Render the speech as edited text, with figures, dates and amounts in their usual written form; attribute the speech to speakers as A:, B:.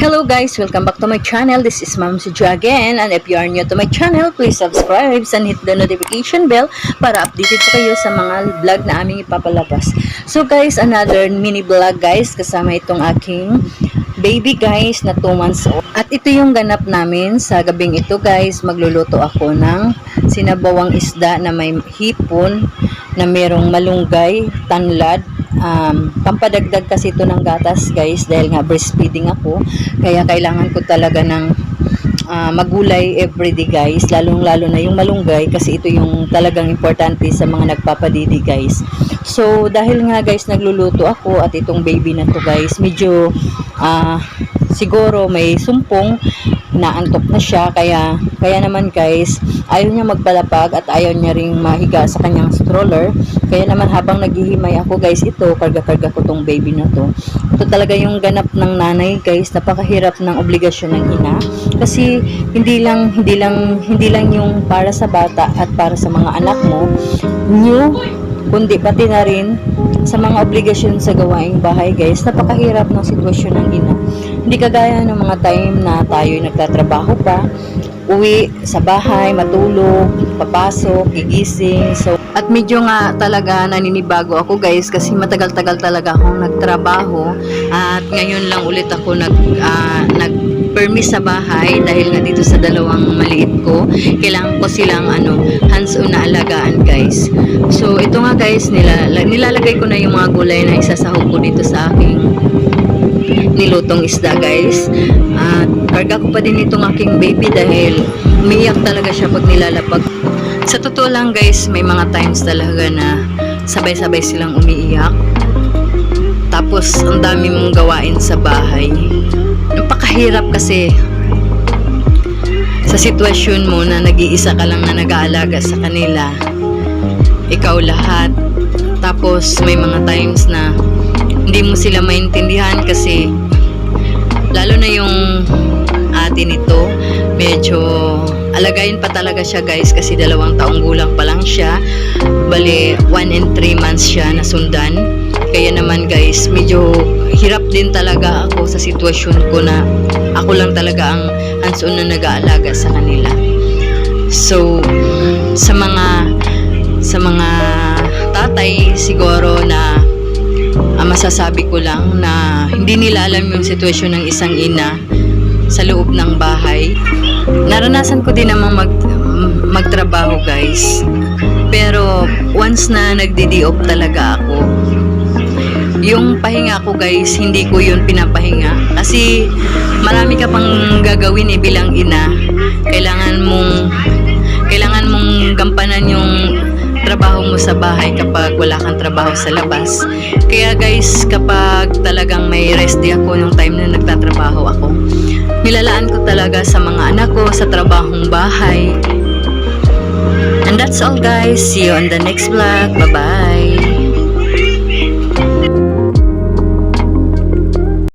A: Hello guys, welcome back to my channel. This is Ma'am Suju again, and if you are new to my channel, please subscribe and hit the notification bell para updated po kayo sa mga vlog na aming ipapalabas. So guys, another mini vlog guys, kasama itong aking baby guys na 2 months old. At ito yung ganap namin sa gabing ito guys. Magluluto ako ng sinabawang isda na may hipon, na merong malunggay, tanlad. Pampadagdag kasi ito ng gatas guys, dahil nga breastfeeding ako, kaya kailangan ko talaga ng magulay everyday guys, lalong lalo na yung malunggay, kasi ito yung talagang importante sa mga nagpapadidi guys. So dahil nga guys nagluluto ako at itong baby na to guys, medyo siguro may sumpong, naantok na siya, kaya naman guys ayaw niya magpalapag at ayaw niya ring mahiga sa kanyang stroller. Kaya naman habang naghihimay ako guys, ito karga-karga ko tong baby na to. Ito talaga yung ganap ng nanay guys, napakahirap ng obligasyon ng ina, kasi hindi lang yung para sa bata at para sa mga anak mo kundi pati na rin sa mga obligasyon sa gawaing bahay guys. Napakahirap ng sitwasyon ng ina. Hindi kagaya ng mga time na tayo'y nagtatrabaho pa, uwi sa bahay, matulog, papasok, gigising. So, at medyo nga talaga naninibago ako guys, kasi matagal-tagal talaga akong nagtrabaho, at ngayon lang ulit ako nag-permis sa bahay dahil nga dito sa dalawang maliit ko, kailangan ko silang hands-on na alagaan guys. So ito nga guys, nilalagay ko na yung mga gulay na isasahog ko dito sa aking nilutong isda guys. At karga ko pa din itong aking baby dahil umiiyak talaga siya pag nilalapag. Sa totoo lang guys, may mga times talaga na sabay-sabay silang umiiyak, tapos ang dami mong gawain sa bahay. Napakahirap kasi sa sitwasyon mo na nag-iisa ka lang na nag-aalaga sa kanila, ikaw lahat. Tapos may mga times na hindi mo sila maintindihan, kasi lalo na yung ate nito, medyo alagayin pa talaga siya guys, kasi 2 taong gulang pa lang siya. Bali 1 and 3 months siya na sundan. Kaya naman guys, medyo hirap din talaga ako sa sitwasyon ko na ako lang talaga ang hands-on na nag-aalaga sa kanila. So sa mga tatay siguro na masasabi ko lang na hindi nila alam yung sitwasyon ng isang ina sa loob ng bahay. Naranasan ko din namang magtrabaho guys, pero once na nagdi-day off talaga ako, yung pahinga ko guys, hindi ko yun pinapahinga, kasi marami ka pang gagawin bilang ina. Kailangan mong gampanan yung trabaho mo sa bahay kapag wala kang trabaho sa labas. Kaya guys, kapag talagang may rest day ako, yung time na nagtatrabaho ako, nilalaan ko talaga sa mga anak ko, sa trabahong bahay. And that's all guys. See you on the next vlog. Bye bye.